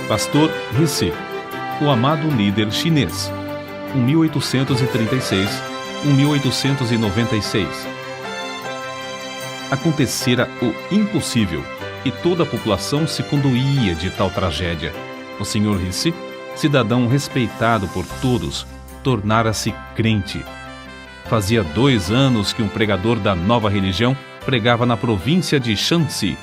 Pastor Rissy, o amado líder chinês, 1836-1896. Acontecera o impossível, e toda a população se condoía de tal tragédia. O Sr. Rissy, cidadão respeitado por todos, tornara-se crente. Fazia 2 anos que um pregador da nova religião pregava na província de Shanxi.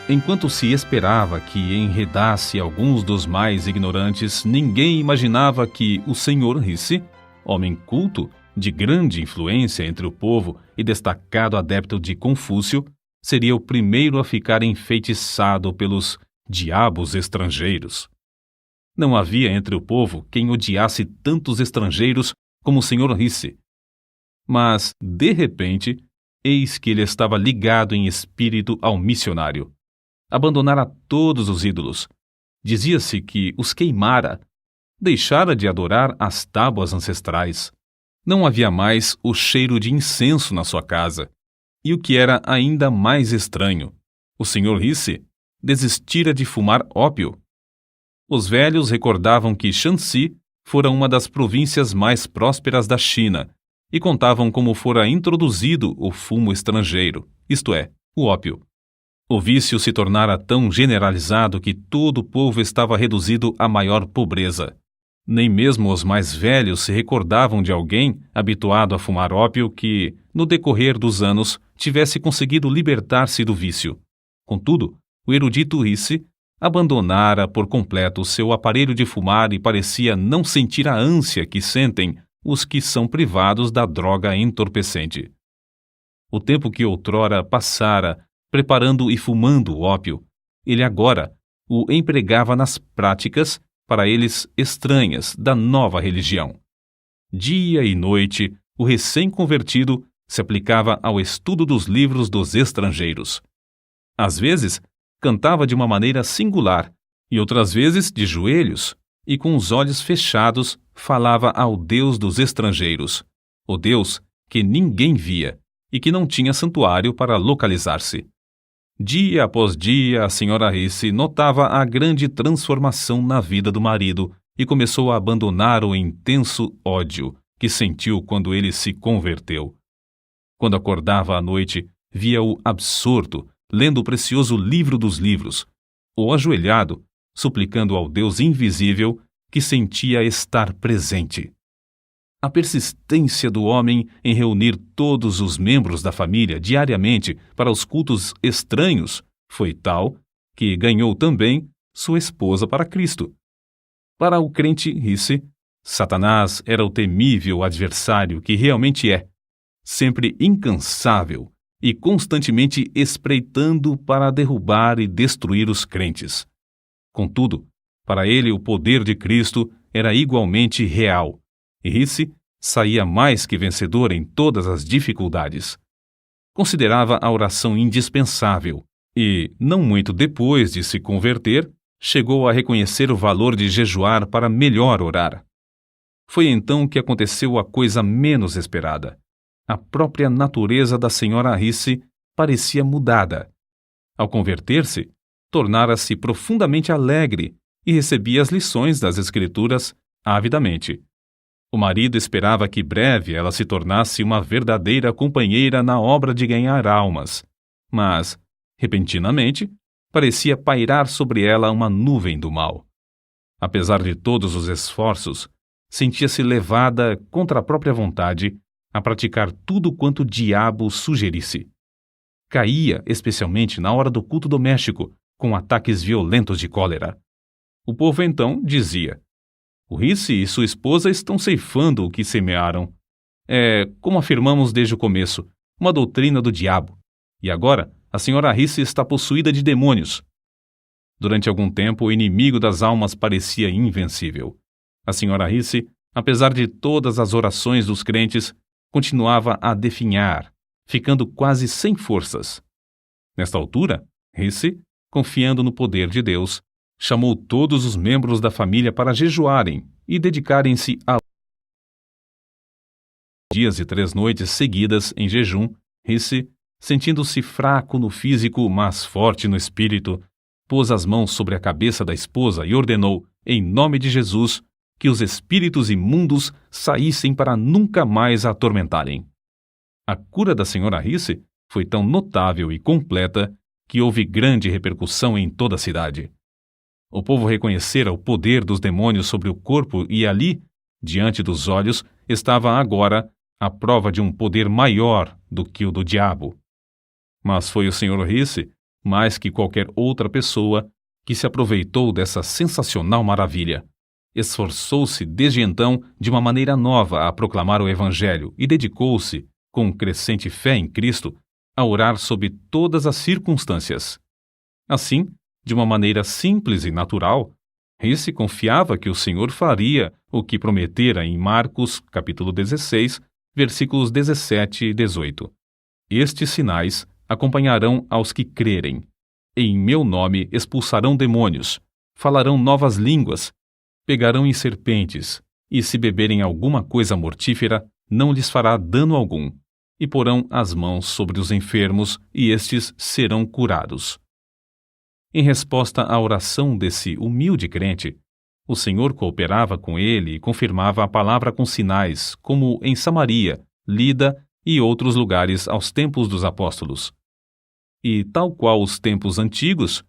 Enquanto se esperava que enredasse alguns dos mais ignorantes, ninguém imaginava que o Sr. Rissy, homem culto, de grande influência entre o povo e destacado adepto de Confúcio, seria o primeiro a ficar enfeitiçado pelos diabos estrangeiros. Não havia entre o povo quem odiasse tantos estrangeiros como o Sr. Rissy. Mas, de repente, eis que ele estava ligado em espírito ao missionário. Abandonara todos os ídolos. Dizia-se que os queimara. Deixara de adorar as tábuas ancestrais. Não havia mais o cheiro de incenso na sua casa. E o que era ainda mais estranho, o Sr. Rissy desistira de fumar ópio. Os velhos recordavam que Shanxi fora uma das províncias mais prósperas da China e contavam como fora introduzido o fumo estrangeiro, isto é, o ópio. O vício se tornara tão generalizado que todo o povo estava reduzido à maior pobreza. Nem mesmo os mais velhos se recordavam de alguém habituado a fumar ópio que, no decorrer dos anos, tivesse conseguido libertar-se do vício. Contudo, o erudito Rissy abandonara por completo o seu aparelho de fumar e parecia não sentir a ânsia que sentem os que são privados da droga entorpecente. O tempo que outrora passara preparando e fumando o ópio, ele agora o empregava nas práticas, para eles estranhas, da nova religião. Dia e noite, o recém-convertido se aplicava ao estudo dos livros dos estrangeiros. Às vezes, cantava de uma maneira singular, e outras vezes de joelhos, e com os olhos fechados falava ao Deus dos estrangeiros, o Deus que ninguém via e que não tinha santuário para localizar-se. Dia após dia, a Sra. Rissy notava a grande transformação na vida do marido e começou a abandonar o intenso ódio que sentiu quando ele se converteu. Quando acordava à noite, via-o absorto, lendo o precioso livro dos livros, ou ajoelhado, suplicando ao Deus invisível que sentia estar presente. A persistência do homem em reunir todos os membros da família diariamente para os cultos estranhos foi tal que ganhou também sua esposa para Cristo. Para o crente Rissy, Satanás era o temível adversário que realmente é, sempre incansável e constantemente espreitando para derrubar e destruir os crentes. Contudo, para ele o poder de Cristo era igualmente real, e Rissy saía mais que vencedor em todas as dificuldades. Considerava a oração indispensável e, não muito depois de se converter, chegou a reconhecer o valor de jejuar para melhor orar. Foi então que aconteceu a coisa menos esperada. A própria natureza da Sra. Rissy parecia mudada. Ao converter-se, tornara-se profundamente alegre e recebia as lições das Escrituras avidamente. O marido esperava que breve ela se tornasse uma verdadeira companheira na obra de ganhar almas, mas, repentinamente, parecia pairar sobre ela uma nuvem do mal. Apesar de todos os esforços, sentia-se levada, contra a própria vontade, a praticar tudo quanto o diabo sugerisse. Caía, especialmente na hora do culto doméstico, com ataques violentos de cólera. O povo então dizia: o Rissy e sua esposa estão ceifando o que semearam. É, como afirmamos desde o começo, uma doutrina do diabo. E agora, a Sra. Rissy está possuída de demônios. Durante algum tempo, o inimigo das almas parecia invencível. A Sra. Rissy, apesar de todas as orações dos crentes, continuava a definhar, ficando quase sem forças. Nesta altura, Rissy, confiando no poder de Deus, chamou todos os membros da família para jejuarem e dedicarem-se a dias e 3 noites seguidas em jejum. Rissy, sentindo-se fraco no físico, mas forte no espírito, pôs as mãos sobre a cabeça da esposa e ordenou, em nome de Jesus, que os espíritos imundos saíssem para nunca mais a atormentarem. A cura da senhora Risse foi tão notável e completa que houve grande repercussão em toda a cidade. O povo reconhecera o poder dos demônios sobre o corpo e ali, diante dos olhos, estava agora a prova de um poder maior do que o do diabo. Mas foi o Sr. Risse, mais que qualquer outra pessoa, que se aproveitou dessa sensacional maravilha. Esforçou-se desde então de uma maneira nova a proclamar o Evangelho e dedicou-se, com crescente fé em Cristo, a orar sob todas as circunstâncias. Assim, de uma maneira simples e natural, Risse confiava que o Senhor faria o que prometera em Marcos, capítulo 16, versículos 17 e 18. Estes sinais acompanharão aos que crerem. Em meu nome expulsarão demônios, falarão novas línguas, pegarão em serpentes, e se beberem alguma coisa mortífera, não lhes fará dano algum, e porão as mãos sobre os enfermos, e estes serão curados. Em resposta à oração desse humilde crente, o Senhor cooperava com ele e confirmava a palavra com sinais, como em Samaria, Lida e outros lugares aos tempos dos apóstolos. E, tal qual os tempos antigos,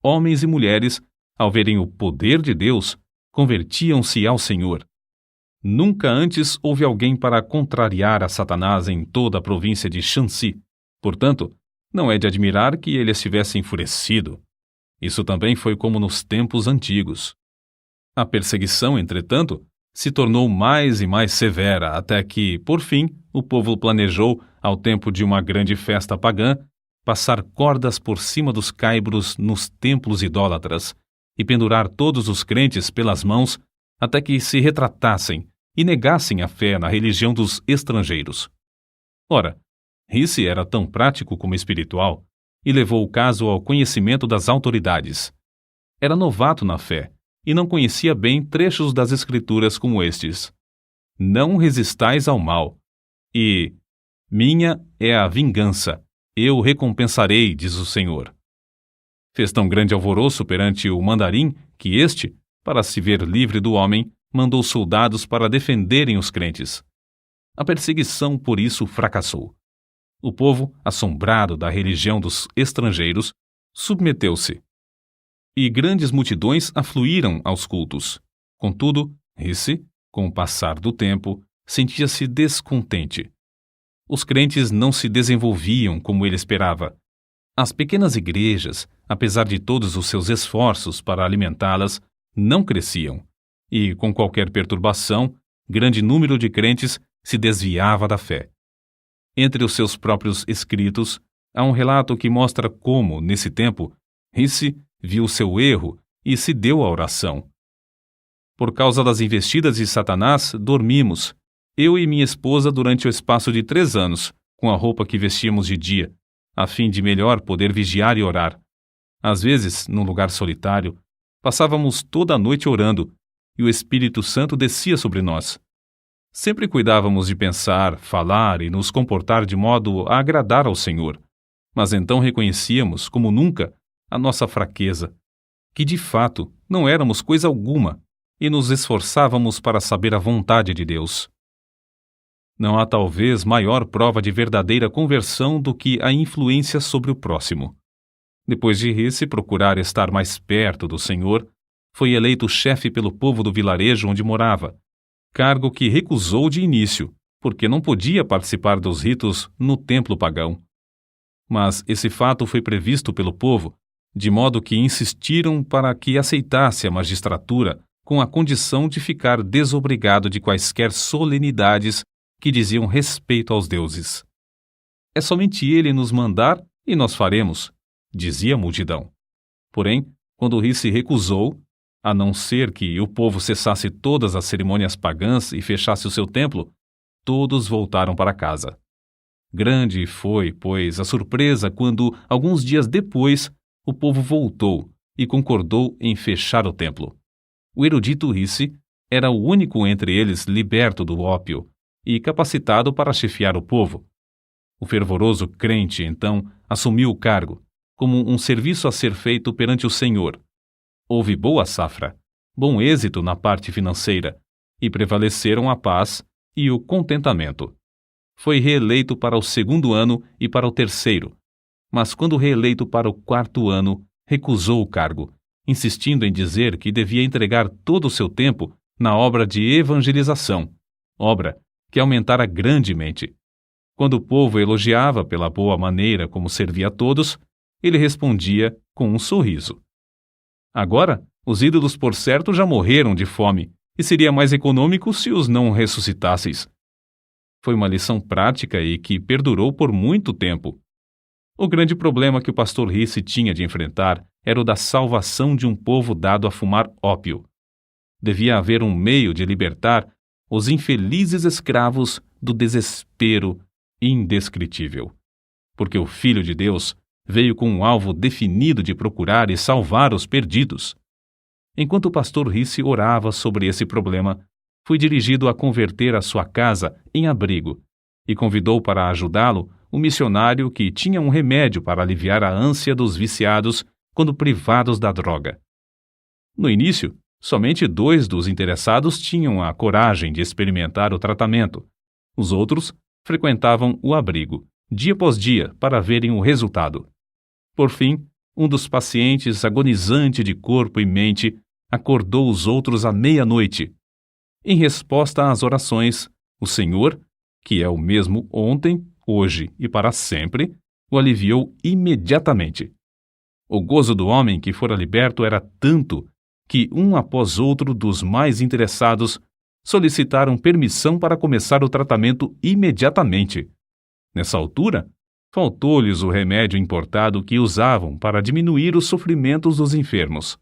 homens e mulheres, ao verem o poder de Deus, convertiam-se ao Senhor. Nunca antes houve alguém para contrariar a Satanás em toda a província de Shanxi. Portanto, não é de admirar que ele estivesse enfurecido. Isso também foi como nos tempos antigos. A perseguição, entretanto, se tornou mais e mais severa, até que, por fim, o povo planejou, ao tempo de uma grande festa pagã, passar cordas por cima dos caibros nos templos idólatras e pendurar todos os crentes pelas mãos até que se retratassem e negassem a fé na religião dos estrangeiros. Ora, Risse era tão prático como espiritual e levou o caso ao conhecimento das autoridades. Era novato na fé e não conhecia bem trechos das Escrituras como estes: Não resistais ao mal, e minha é a vingança, eu recompensarei, diz o Senhor. Fez tão grande alvoroço perante o mandarim que este, para se ver livre do homem, mandou soldados para defenderem os crentes. A perseguição, por isso, fracassou. O povo, assombrado da religião dos estrangeiros, submeteu-se. E grandes multidões afluíram aos cultos. Contudo, Risse, com o passar do tempo, sentia-se descontente. Os crentes não se desenvolviam como ele esperava. As pequenas igrejas, apesar de todos os seus esforços para alimentá-las, não cresciam. E, com qualquer perturbação, grande número de crentes se desviava da fé. Entre os seus próprios escritos, há um relato que mostra como, nesse tempo, Risse viu seu erro e se deu à oração. Por causa das investidas de Satanás, dormimos, eu e minha esposa, durante o espaço de 3 anos, com a roupa que vestíamos de dia, a fim de melhor poder vigiar e orar. Às vezes, num lugar solitário, passávamos toda a noite orando, e o Espírito Santo descia sobre nós. Sempre cuidávamos de pensar, falar e nos comportar de modo a agradar ao Senhor, mas então reconhecíamos, como nunca, a nossa fraqueza, que de fato não éramos coisa alguma, e nos esforçávamos para saber a vontade de Deus. Não há talvez maior prova de verdadeira conversão do que a influência sobre o próximo. Depois de Risse procurar estar mais perto do Senhor, foi eleito chefe pelo povo do vilarejo onde morava, cargo que recusou de início, porque não podia participar dos ritos no templo pagão. Mas esse fato foi previsto pelo povo, de modo que insistiram para que aceitasse a magistratura com a condição de ficar desobrigado de quaisquer solenidades que diziam respeito aos deuses. É somente ele nos mandar e nós faremos, dizia a multidão. Porém, quando Risse recusou, a não ser que o povo cessasse todas as cerimônias pagãs e fechasse o seu templo, todos voltaram para casa. Grande foi, pois, a surpresa quando, alguns dias depois, o povo voltou e concordou em fechar o templo. O erudito Risse era o único entre eles liberto do ópio e capacitado para chefiar o povo. O fervoroso crente, então, assumiu o cargo como um serviço a ser feito perante o Senhor. Houve boa safra, bom êxito na parte financeira, e prevaleceram a paz e o contentamento. Foi reeleito para o 2º ano e para o 3º, mas quando reeleito para o 4º ano, recusou o cargo, insistindo em dizer que devia entregar todo o seu tempo na obra de evangelização, obra que aumentara grandemente. Quando o povo elogiava pela boa maneira como servia a todos, ele respondia com um sorriso. Agora, os ídolos por certo já morreram de fome, e seria mais econômico se os não ressuscitasseis. Foi uma lição prática e que perdurou por muito tempo. O grande problema que o pastor Risse tinha de enfrentar era o da salvação de um povo dado a fumar ópio. Devia haver um meio de libertar os infelizes escravos do desespero indescritível. Porque o Filho de Deus veio com um alvo definido de procurar e salvar os perdidos. Enquanto o pastor Risse orava sobre esse problema, foi dirigido a converter a sua casa em abrigo e convidou para ajudá-lo um missionário que tinha um remédio para aliviar a ânsia dos viciados quando privados da droga. No início, somente 2 dos interessados tinham a coragem de experimentar o tratamento. Os outros frequentavam o abrigo, dia após dia, para verem o resultado. Por fim, um dos pacientes, agonizante de corpo e mente, acordou os outros à meia-noite. Em resposta às orações, o Senhor, que é o mesmo ontem, hoje e para sempre, o aliviou imediatamente. O gozo do homem que fora liberto era tanto que um após outro dos mais interessados solicitaram permissão para começar o tratamento imediatamente. Nessa altura, faltou-lhes o remédio importado que usavam para diminuir os sofrimentos dos enfermos.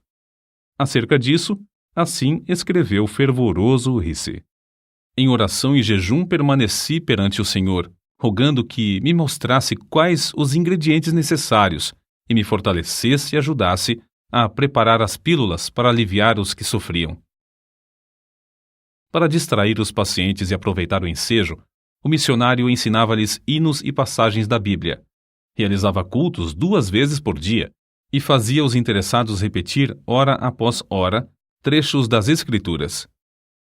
Acerca disso, assim escreveu fervoroso Risse. Em oração e jejum permaneci perante o Senhor, rogando que me mostrasse quais os ingredientes necessários e me fortalecesse e ajudasse a preparar as pílulas para aliviar os que sofriam. Para distrair os pacientes e aproveitar o ensejo, o missionário ensinava-lhes hinos e passagens da Bíblia, realizava cultos 2 vezes por dia e fazia os interessados repetir, hora após hora, trechos das Escrituras.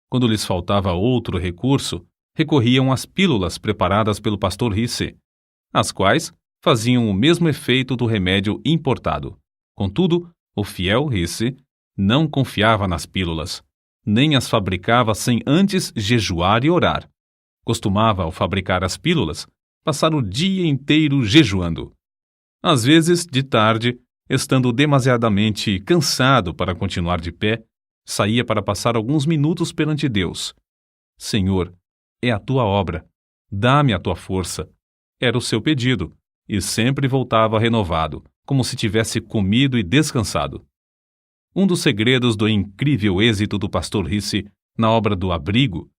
Quando lhes faltava outro recurso, recorriam às pílulas preparadas pelo pastor Risse, as quais faziam o mesmo efeito do remédio importado. Contudo, o fiel Risse não confiava nas pílulas, nem as fabricava sem antes jejuar e orar. Costumava, ao fabricar as pílulas, passar o dia inteiro jejuando. Às vezes, de tarde, estando demasiadamente cansado para continuar de pé, saía para passar alguns minutos perante Deus. Senhor, é a tua obra, dá-me a tua força. Era o seu pedido, e sempre voltava renovado, como se tivesse comido e descansado. Um dos segredos do incrível êxito do pastor Risse na obra do abrigo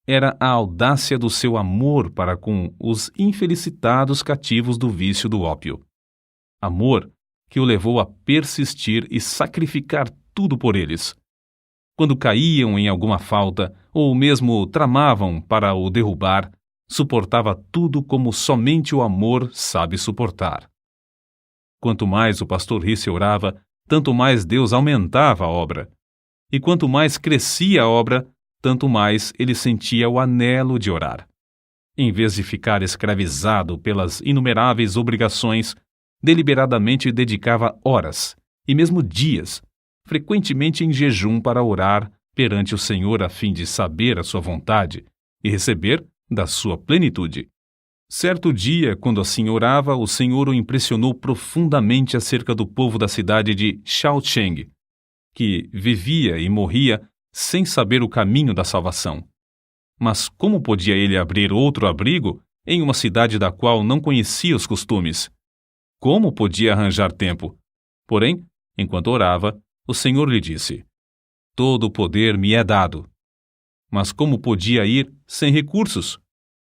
era a audácia do seu amor para com os infelicitados cativos do vício do ópio. Amor que o levou a persistir e sacrificar tudo por eles. Quando caíam em alguma falta, ou mesmo tramavam para o derrubar, suportava tudo como somente o amor sabe suportar. Quanto mais o pastor Risse orava, tanto mais Deus aumentava a obra. E quanto mais crescia a obra, tanto mais ele sentia o anelo de orar. Em vez de ficar escravizado pelas inumeráveis obrigações, deliberadamente dedicava horas, e mesmo dias, frequentemente em jejum para orar perante o Senhor a fim de saber a sua vontade e receber da sua plenitude. Certo dia, quando assim orava, o Senhor o impressionou profundamente acerca do povo da cidade de Shaocheng, que vivia e morria sem saber o caminho da salvação. Mas como podia ele abrir outro abrigo em uma cidade da qual não conhecia os costumes? Como podia arranjar tempo? Porém, enquanto orava, o Senhor lhe disse: todo o poder me é dado. Mas como podia ir sem recursos?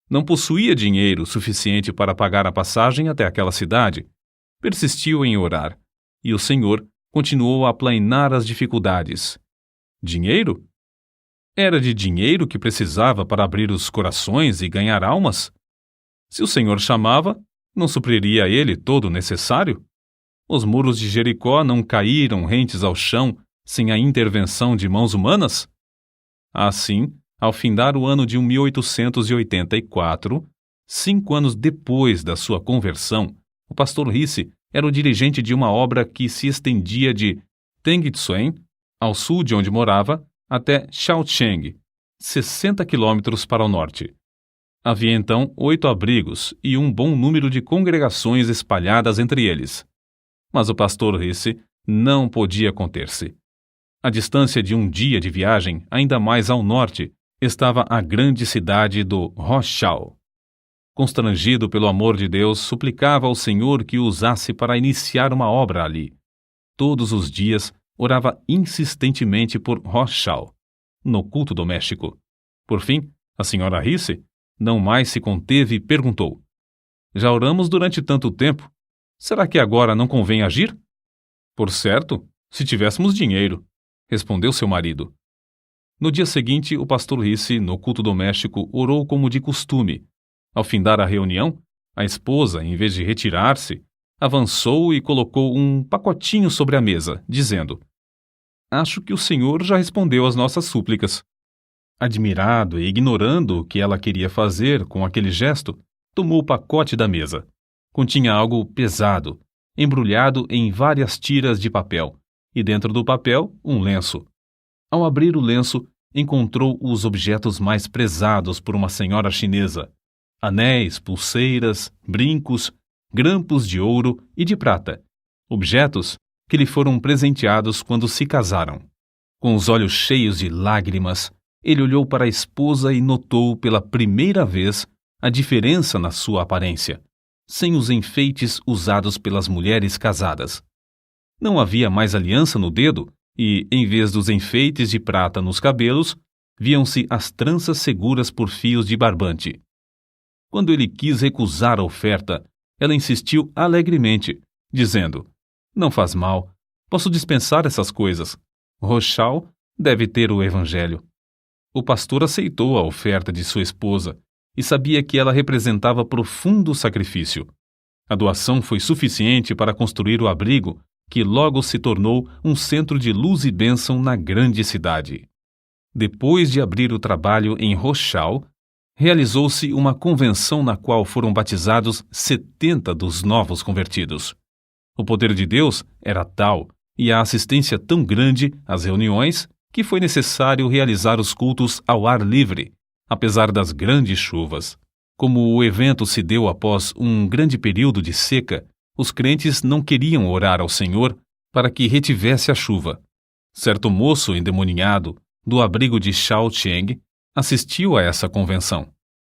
Não possuía dinheiro suficiente para pagar a passagem até aquela cidade. Persistiu em orar, e o Senhor continuou a aplainar as dificuldades. Dinheiro? Era de dinheiro que precisava para abrir os corações e ganhar almas? Se o Senhor chamava, não supriria a ele todo o necessário? Os muros de Jericó não caíram rentes ao chão sem a intervenção de mãos humanas? Assim, ao findar o ano de 1884, 5 anos depois da sua conversão, o pastor Risse era o dirigente de uma obra que se estendia de Tengitsuen, ao sul de onde morava, até Shaocheng, 60 quilômetros para o norte. Havia então 8 abrigos e um bom número de congregações espalhadas entre eles. Mas o pastor Risse não podia conter-se. À distância de um dia de viagem, ainda mais ao norte, estava a grande cidade do Rochal. Constrangido pelo amor de Deus, suplicava ao Senhor que o usasse para iniciar uma obra ali. Todos os dias, orava insistentemente por Rochal, no culto doméstico. Por fim, a senhora Risse não mais se conteve e perguntou: Já oramos durante tanto tempo. Será que agora não convém agir? Por certo, se tivéssemos dinheiro, respondeu seu marido. No dia seguinte, o pastor Risse, no culto doméstico, orou como de costume. Ao findar a reunião, a esposa, em vez de retirar-se, avançou e colocou um pacotinho sobre a mesa, dizendo: Acho que o Senhor já respondeu às nossas súplicas. Admirado e ignorando o que ela queria fazer com aquele gesto, tomou o pacote da mesa. Continha algo pesado, embrulhado em várias tiras de papel, e dentro do papel, um lenço. Ao abrir o lenço, encontrou os objetos mais prezados por uma senhora chinesa: anéis, pulseiras, brincos, grampos de ouro e de prata, objetos que lhe foram presenteados quando se casaram. Com os olhos cheios de lágrimas, ele olhou para a esposa e notou pela primeira vez a diferença na sua aparência, sem os enfeites usados pelas mulheres casadas. Não havia mais aliança no dedo e, em vez dos enfeites de prata nos cabelos, viam-se as tranças seguras por fios de barbante. Quando ele quis recusar a oferta, ela insistiu alegremente, dizendo: Não faz mal, posso dispensar essas coisas. Rochal deve ter o evangelho. O pastor aceitou a oferta de sua esposa e sabia que ela representava profundo sacrifício. A doação foi suficiente para construir o abrigo, que logo se tornou um centro de luz e bênção na grande cidade. Depois de abrir o trabalho em Rochal, realizou-se uma convenção na qual foram batizados 70 dos novos convertidos. O poder de Deus era tal e a assistência tão grande às reuniões que foi necessário realizar os cultos ao ar livre, apesar das grandes chuvas. Como o evento se deu após um grande período de seca, os crentes não queriam orar ao Senhor para que retivesse a chuva. Certo moço endemoniado, do abrigo de Shaocheng, assistiu a essa convenção.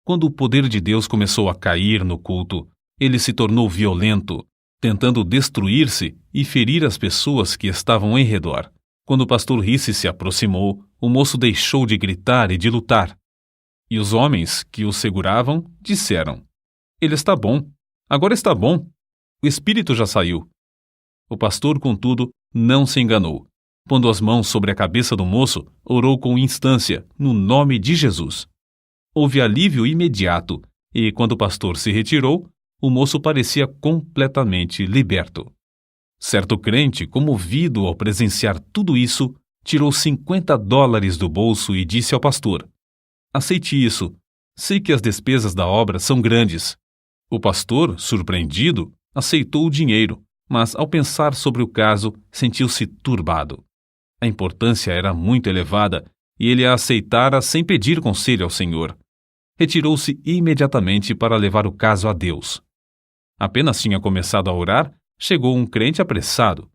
Quando o poder de Deus começou a cair no culto, ele se tornou violento, tentando destruir-se e ferir as pessoas que estavam em redor. Quando o pastor Risse se aproximou, o moço deixou de gritar e de lutar. E os homens que o seguravam disseram: Ele está bom, agora está bom. O espírito já saiu. O pastor, contudo, não se enganou. Pondo as mãos sobre a cabeça do moço, orou com instância, no nome de Jesus. Houve alívio imediato, e quando o pastor se retirou, o moço parecia completamente liberto. Certo crente, comovido ao presenciar tudo isso, tirou $50 do bolso e disse ao pastor: Aceite isso. Sei que as despesas da obra são grandes. O pastor, surpreendido, aceitou o dinheiro, mas ao pensar sobre o caso, sentiu-se turbado. A importância era muito elevada e ele a aceitara sem pedir conselho ao Senhor. Retirou-se imediatamente para levar o caso a Deus. Apenas tinha começado a orar, chegou um crente apressado.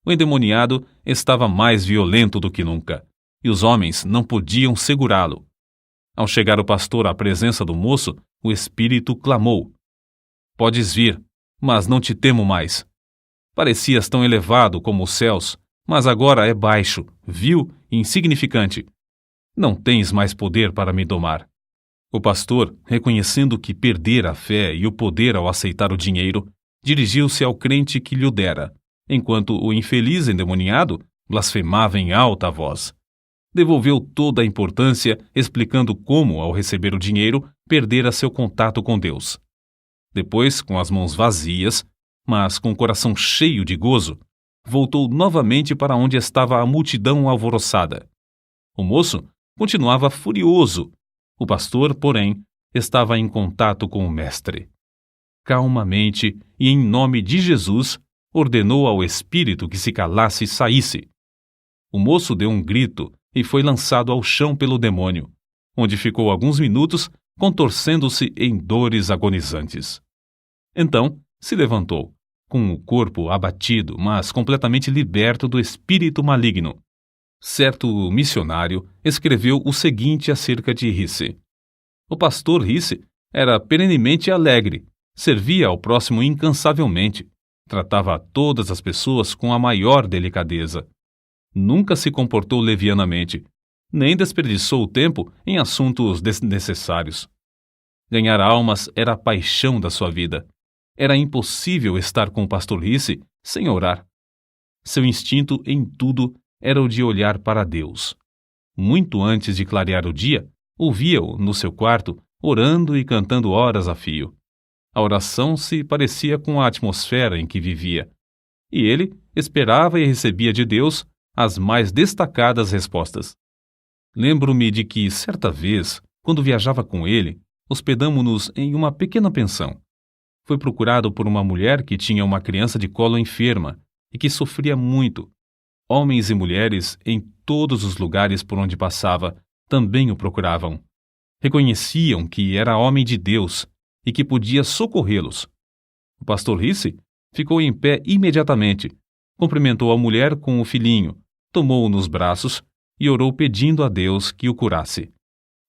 O endemoniado estava mais violento do que nunca, e os homens não podiam segurá-lo. Ao chegar o pastor à presença do moço, o espírito clamou: Podes vir, mas não te temo mais. Parecias tão elevado como os céus, mas agora é baixo, vil e insignificante. Não tens mais poder para me domar. O pastor, reconhecendo que perdera a fé e o poder ao aceitar o dinheiro, dirigiu-se ao crente que lhe o dera, enquanto o infeliz endemoniado blasfemava em alta voz. Devolveu toda a importância, explicando como, ao receber o dinheiro, perdera seu contato com Deus. Depois, com as mãos vazias, mas com o coração cheio de gozo, voltou novamente para onde estava a multidão alvoroçada. O moço continuava furioso. O pastor, porém, estava em contato com o mestre. Calmamente e em nome de Jesus, ordenou ao espírito que se calasse e saísse. O moço deu um grito e foi lançado ao chão pelo demônio, onde ficou alguns minutos contorcendo-se em dores agonizantes. Então se levantou, com o corpo abatido, mas completamente liberto do espírito maligno. Certo missionário escreveu o seguinte acerca de Risse: o pastor Risse era perenemente alegre, servia ao próximo incansavelmente, tratava a todas as pessoas com a maior delicadeza. Nunca se comportou levianamente, nem desperdiçou o tempo em assuntos desnecessários. Ganhar almas era a paixão da sua vida. Era impossível estar com o pastor Risse sem orar. Seu instinto em tudo era o de olhar para Deus. Muito antes de clarear o dia, ouvia-o no seu quarto, orando e cantando horas a fio. A oração se parecia com a atmosfera em que vivia, e ele esperava e recebia de Deus as mais destacadas respostas. Lembro-me de que, certa vez, quando viajava com ele, hospedamo-nos em uma pequena pensão. Foi procurado por uma mulher que tinha uma criança de colo enferma e que sofria muito. Homens e mulheres, em todos os lugares por onde passava, também o procuravam. Reconheciam que era homem de Deus e que podia socorrê-los. O pastor Risse ficou em pé imediatamente, cumprimentou a mulher com o filhinho, tomou-o nos braços e orou pedindo a Deus que o curasse.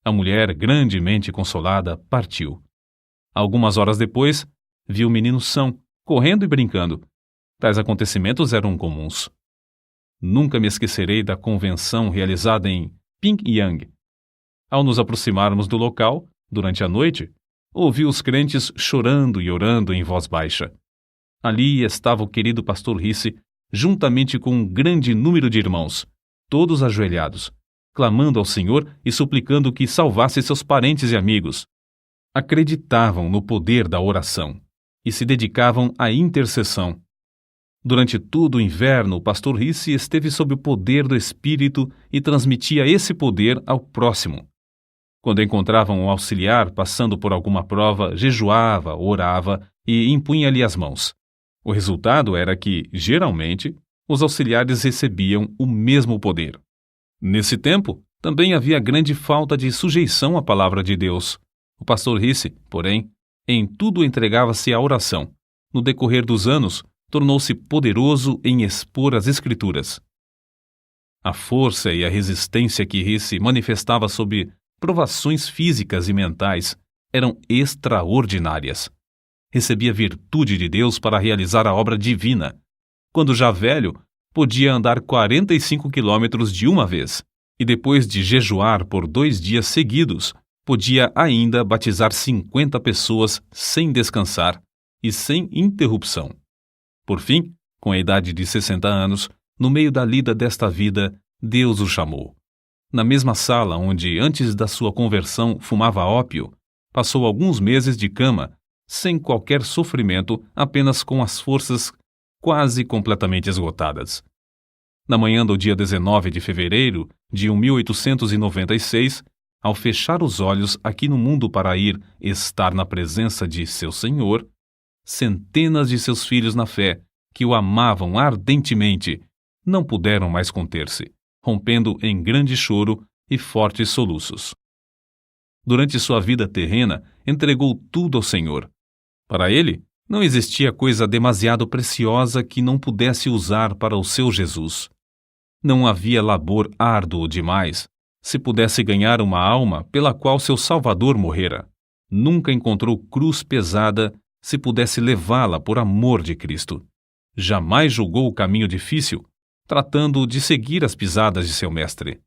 A mulher, grandemente consolada, partiu. Algumas horas depois, viu o menino são, correndo e brincando. Tais acontecimentos eram comuns. Nunca me esquecerei da convenção realizada em Pyongyang. Ao nos aproximarmos do local, durante a noite, ouvi os crentes chorando e orando em voz baixa. Ali estava o querido pastor Risse, juntamente com um grande número de irmãos, todos ajoelhados, clamando ao Senhor e suplicando que salvasse seus parentes e amigos. Acreditavam no poder da oração e se dedicavam à intercessão. Durante todo o inverno, o pastor Risse esteve sob o poder do Espírito e transmitia esse poder ao próximo. Quando encontravam um auxiliar passando por alguma prova, jejuava, orava e impunha-lhe as mãos. O resultado era que, geralmente, os auxiliares recebiam o mesmo poder. Nesse tempo, também havia grande falta de sujeição à palavra de Deus. O pastor Risse, porém, em tudo entregava-se à oração. No decorrer dos anos, tornou-se poderoso em expor as Escrituras. A força e a resistência que Risse manifestava sob provações físicas e mentais eram extraordinárias. Recebia virtude de Deus para realizar a obra divina. Quando já velho, podia andar 45 quilômetros de uma vez, e depois de jejuar por 2 dias seguidos, podia ainda batizar 50 pessoas sem descansar e sem interrupção. Por fim, com a idade de 60 anos, no meio da lida desta vida, Deus o chamou. Na mesma sala onde, antes da sua conversão, fumava ópio, passou alguns meses de cama, sem qualquer sofrimento, apenas com as forças quase completamente esgotadas. Na manhã do dia 19 de fevereiro de 1896, ao fechar os olhos aqui no mundo para ir estar na presença de seu Senhor, centenas de seus filhos na fé, que o amavam ardentemente, não puderam mais conter-se, rompendo em grande choro e fortes soluços. Durante sua vida terrena, entregou tudo ao Senhor. Para ele, não existia coisa demasiado preciosa que não pudesse usar para o seu Jesus. Não havia labor árduo demais, se pudesse ganhar uma alma pela qual seu Salvador morrera. Nunca encontrou cruz pesada, se pudesse levá-la por amor de Cristo. Jamais julgou o caminho difícil, tratando de seguir as pisadas de seu mestre.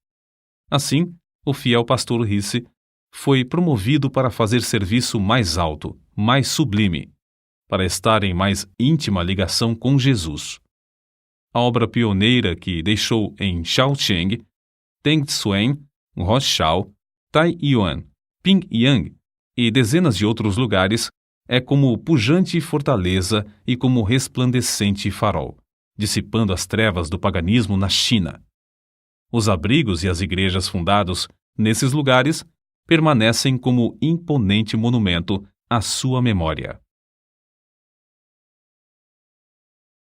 Assim, o fiel pastor Risse foi promovido para fazer serviço mais alto, mais sublime, para estar em mais íntima ligação com Jesus. A obra pioneira que deixou em Shaoxing, Tengsuen, Roshao, Taiyuan, Pyongyang e dezenas de outros lugares é como pujante fortaleza e como resplandecente farol, dissipando as trevas do paganismo na China. Os abrigos e as igrejas fundados nesses lugares permanecem como imponente monumento à sua memória.